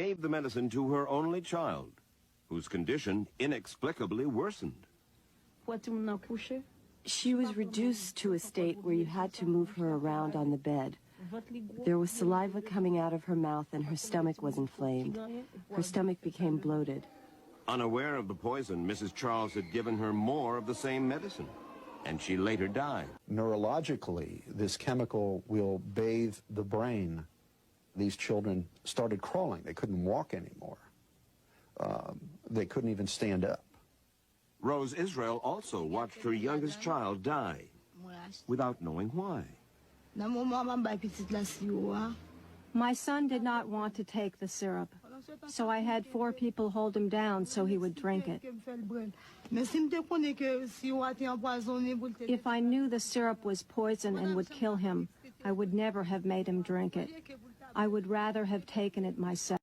gave the medicine to her only child, whose condition inexplicably worsened. She was reduced to a state where you had to move her around on the bed. There was saliva coming out of her mouth and her stomach was inflamed. Her stomach became bloated. Unaware of the poison, Mrs. Charles had given her more of the same medicine, and she later died. Neurologically, this chemical will bathe the brain. These children started crawling. They couldn't walk anymore. They couldn't even stand up. Rose Israel also watched her youngest child die without knowing why. My son did not want to take the syrup, so I had 4 people hold him down so he would drink it. If I knew the syrup was poison and would kill him, I would never have made him drink it. I would rather have taken it myself.